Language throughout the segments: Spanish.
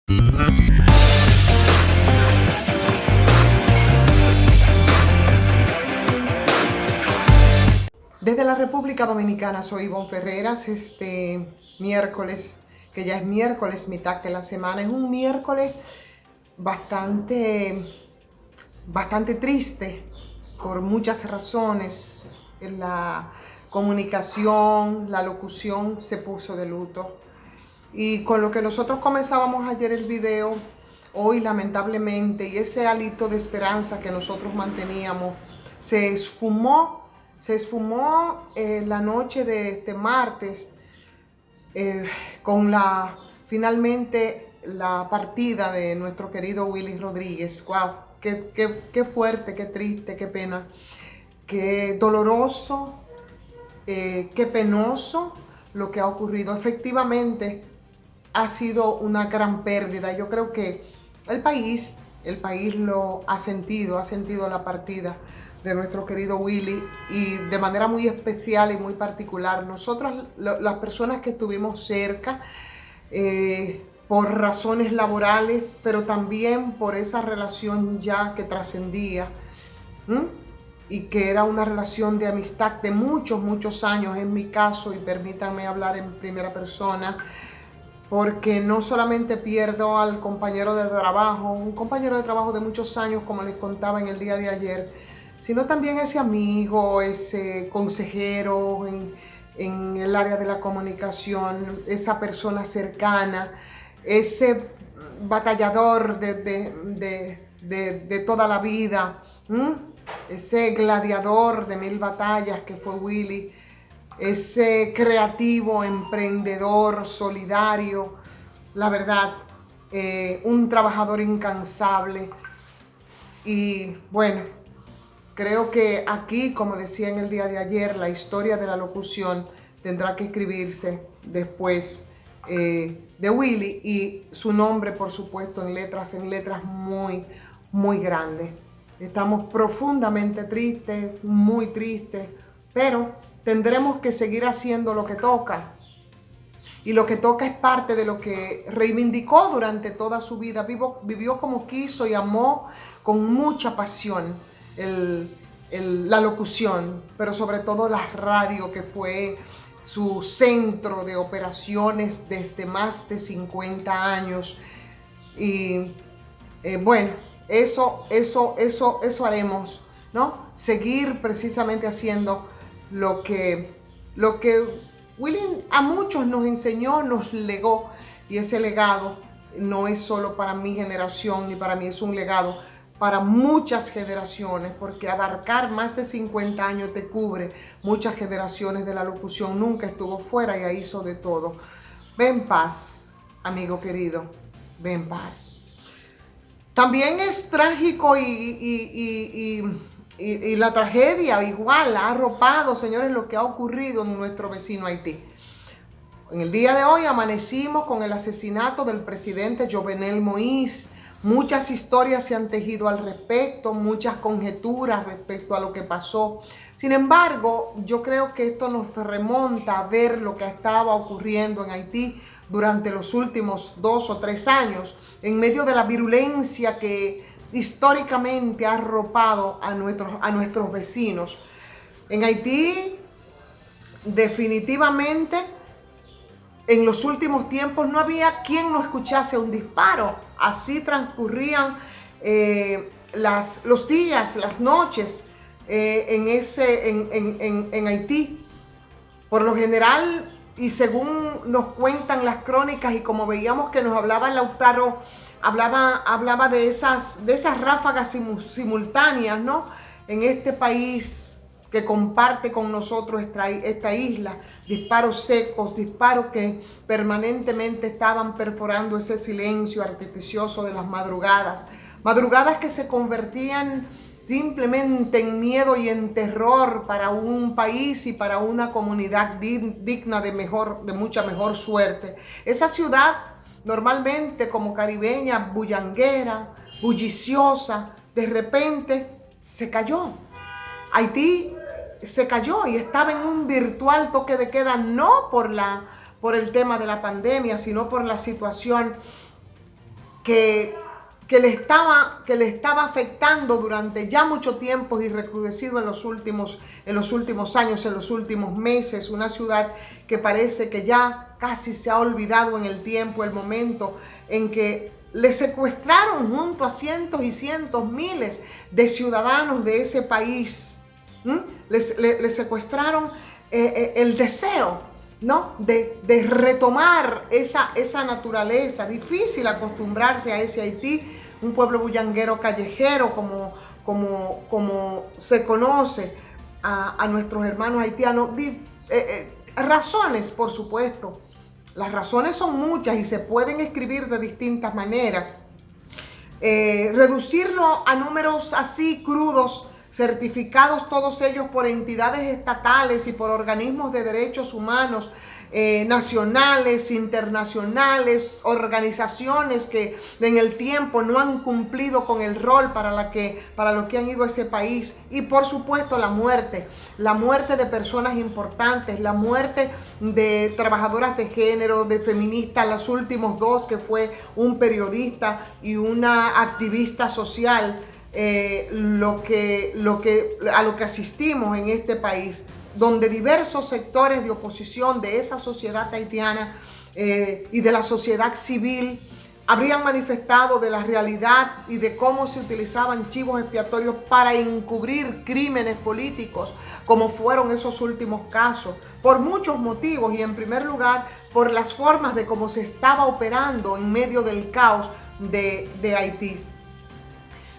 Desde la República Dominicana soy Ivonne Ferreras. Este miércoles, que ya es miércoles, mitad de la semana, es un miércoles bastante triste por muchas razones. La comunicación, la locución se puso de luto. Y con lo que nosotros comenzábamos ayer el video, hoy lamentablemente, y ese hálito de esperanza que nosotros manteníamos, se esfumó la noche de este martes con finalmente la partida de nuestro querido Willy Rodríguez. ¡Wow! Qué fuerte, qué triste, qué pena, qué doloroso, qué penoso lo que ha ocurrido. Efectivamente, ha sido una gran pérdida. Yo creo que el país lo ha sentido la partida de nuestro querido Willy, y de manera muy especial y muy particular nosotros, las personas que estuvimos cerca, por razones laborales, pero también por esa relación ya que trascendía, y que era una relación de amistad de muchos años en mi caso, y permítanme hablar en primera persona, porque no solamente pierdo al compañero de trabajo, un compañero de trabajo de muchos años, como les contaba en el día de ayer, sino también ese amigo, ese consejero en el área de la comunicación, esa persona cercana, ese batallador de toda la vida, ese gladiador de 1000 batallas que fue Willy, ese creativo, emprendedor, solidario, la verdad, un trabajador incansable. Y bueno, creo que aquí, como decía en el día de ayer, la historia de la locución tendrá que escribirse después de Willy, y su nombre, por supuesto, en letras muy grandes. Estamos profundamente tristes, muy tristes, pero tendremos que seguir haciendo lo que toca. Y lo que toca es parte de lo que reivindicó durante toda su vida. Vivió como quiso y amó con mucha pasión la locución, pero sobre todo la radio, que fue su centro de operaciones desde más de 50 años. Y bueno, eso haremos, ¿no? Seguir precisamente haciendo lo que Willy a muchos nos enseñó, nos legó, y ese legado no es solo para mi generación ni para mí, es un legado para muchas generaciones, porque abarcar más de 50 años te cubre muchas generaciones de la locución. Nunca estuvo fuera y hizo de todo. Ve en paz, amigo querido, ve en paz. También es trágico y la tragedia igual ha arropado, señores, lo que ha ocurrido en nuestro vecino Haití. En el día de hoy amanecimos con el asesinato del presidente Jovenel Moïse. Muchas historias se han tejido al respecto, muchas conjeturas respecto a lo que pasó. Sin embargo, yo creo que esto nos remonta a ver lo que estaba ocurriendo en Haití durante los últimos 2 o 3 años, en medio de la virulencia que históricamente ha arropado a nuestros vecinos. En Haití, definitivamente, en los últimos tiempos no había quien no escuchase un disparo. Así transcurrían los días, las noches en Haití. Por lo general, y según nos cuentan las crónicas, y como veíamos que nos hablaba Lautaro, hablaba de esas ráfagas simultáneas, ¿no? En este país que comparte con nosotros esta isla, disparos secos, disparos que permanentemente estaban perforando ese silencio artificioso de las madrugadas que se convertían simplemente en miedo y en terror para un país y para una comunidad digna de mucha mejor suerte. Esa ciudad, normalmente como caribeña, bullanguera, bulliciosa, de repente se cayó. Haití se cayó y estaba en un virtual toque de queda, no por el tema de la pandemia, sino por la situación que, que le estaba afectando durante ya mucho tiempo y recrudecido en los últimos años, en los últimos meses. Una ciudad que parece que ya casi se ha olvidado en el tiempo, el momento en que le secuestraron junto a cientos y cientos, miles de ciudadanos de ese país. Le secuestraron el deseo, ¿no? de retomar esa naturaleza. Difícil acostumbrarse a ese Haití, un pueblo bullanguero callejero, como se conoce a nuestros hermanos haitianos. Razones, por supuesto. Las razones son muchas y se pueden escribir de distintas maneras. Reducirlo a números así crudos, certificados todos ellos por entidades estatales y por organismos de derechos humanos, nacionales, internacionales, organizaciones que en el tiempo no han cumplido con el rol para lo que han ido a ese país. Y por supuesto la muerte de personas importantes, la muerte de trabajadoras de género, de feministas, los últimos dos, que fue un periodista y una activista social. A lo que asistimos en este país, donde diversos sectores de oposición de esa sociedad haitiana y de la sociedad civil habrían manifestado de la realidad y de cómo se utilizaban chivos expiatorios para encubrir crímenes políticos, como fueron esos últimos casos, por muchos motivos, y en primer lugar por las formas de cómo se estaba operando en medio del caos de Haití.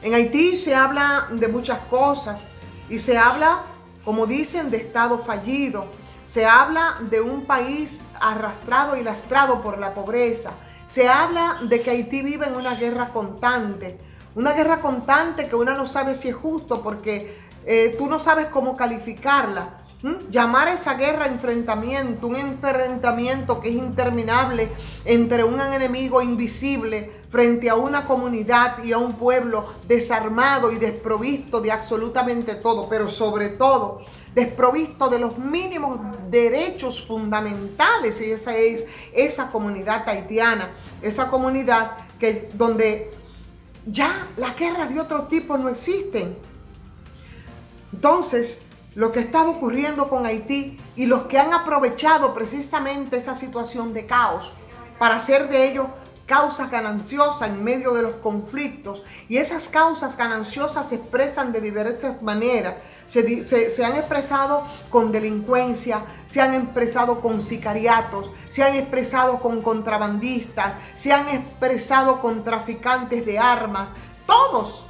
En Haití se habla de muchas cosas y se habla, como dicen, de Estado fallido. Se habla de un país arrastrado y lastrado por la pobreza. Se habla de que Haití vive en una guerra constante que uno no sabe si es justo, porque tú no sabes cómo calificarla. Llamar a esa guerra enfrentamiento, un enfrentamiento que es interminable entre un enemigo invisible frente a una comunidad y a un pueblo desarmado y desprovisto de absolutamente todo, pero sobre todo desprovisto de los mínimos derechos fundamentales. Y esa es esa comunidad haitiana, esa comunidad donde ya las guerras de otro tipo no existen. Entonces, lo que está ocurriendo con Haití y los que han aprovechado precisamente esa situación de caos para hacer de ello causas gananciosas en medio de los conflictos, y esas causas gananciosas se expresan de diversas maneras. Se han expresado con delincuencia, se han expresado con sicariatos, se han expresado con contrabandistas, se han expresado con traficantes de armas, todos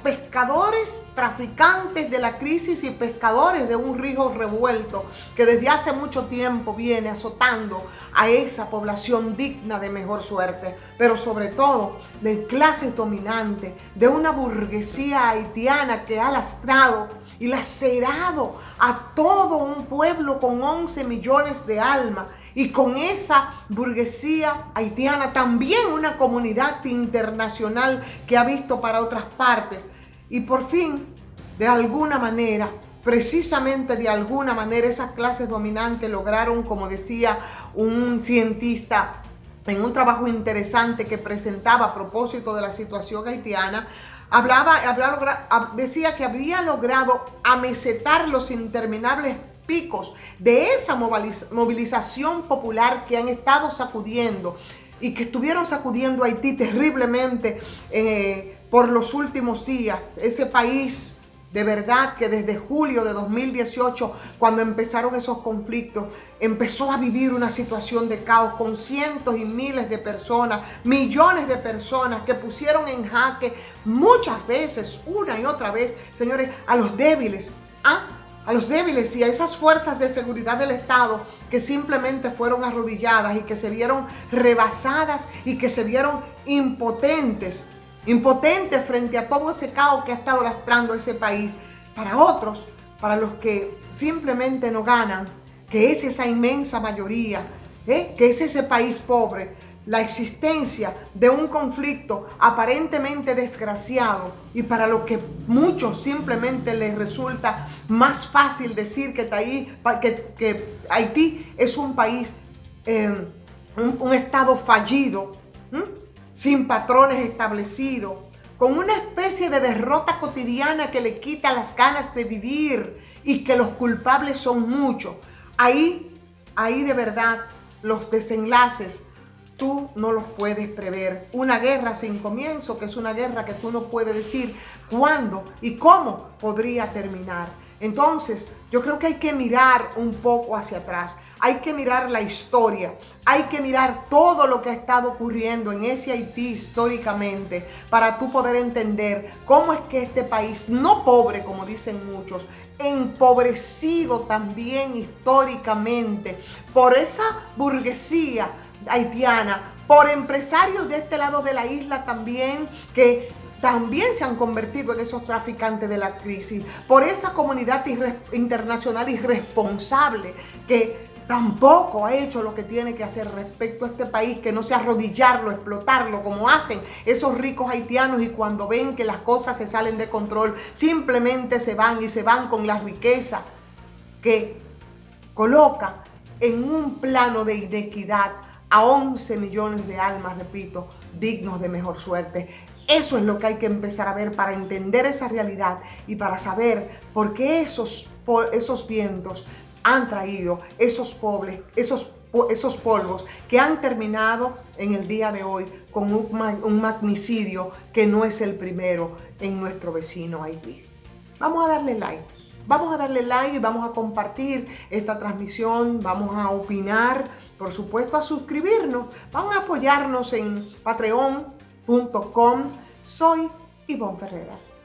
pescadores, traficantes de la crisis y pescadores de un río revuelto que desde hace mucho tiempo viene azotando a esa población digna de mejor suerte, pero sobre todo de clases dominantes, de una burguesía haitiana que ha lastrado y lacerado a todo un pueblo con 11 millones de almas. Y con esa burguesía haitiana también una comunidad internacional que ha visto para otras partes. Y por fin, de alguna manera, precisamente de alguna manera, esas clases dominantes lograron, como decía un cientista en un trabajo interesante que presentaba a propósito de la situación haitiana, decía que había logrado amesetar los interminables picos de esa movilización popular que han estado sacudiendo y que estuvieron sacudiendo a Haití terriblemente por los últimos días. Ese país, de verdad, que desde julio de 2018, cuando empezaron esos conflictos, empezó a vivir una situación de caos con cientos y miles de personas, millones de personas que pusieron en jaque muchas veces, una y otra vez, señores, a los débiles, a los débiles y a esas fuerzas de seguridad del Estado que simplemente fueron arrodilladas y que se vieron rebasadas y que se vieron impotentes frente a todo ese caos que ha estado lastrando ese país. Para otros, para los que simplemente no ganan, que es esa inmensa mayoría, que es ese país pobre, la existencia de un conflicto aparentemente desgraciado, y para lo que muchos simplemente les resulta más fácil decir que Haití es un país, un estado fallido, sin patrones establecidos, con una especie de derrota cotidiana que le quita las ganas de vivir y que los culpables son muchos. Ahí de verdad los desenlaces tú no los puedes prever. Una guerra sin comienzo, que es una guerra que tú no puedes decir cuándo y cómo podría terminar. Entonces, yo creo que hay que mirar un poco hacia atrás, hay que mirar la historia, hay que mirar todo lo que ha estado ocurriendo en ese Haití históricamente para tú poder entender cómo es que este país, no pobre como dicen muchos, empobrecido también históricamente por esa burguesía haitiana, por empresarios de este lado de la isla también que también se han convertido en esos traficantes de la crisis, por esa comunidad internacional irresponsable que tampoco ha hecho lo que tiene que hacer respecto a este país, que no sea arrodillarlo, explotarlo, como hacen esos ricos haitianos, y cuando ven que las cosas se salen de control, simplemente se van con la riqueza que coloca en un plano de inequidad a 11 millones de almas, repito, dignos de mejor suerte. Eso es lo que hay que empezar a ver para entender esa realidad y para saber por qué esos vientos han traído esos polvos que han terminado en el día de hoy con un magnicidio que no es el primero en nuestro vecino Haití. Vamos a darle like. Vamos a darle like y vamos a compartir esta transmisión, vamos a opinar, por supuesto a suscribirnos, vamos a apoyarnos en patreon.com. Soy Ivonne Ferreras.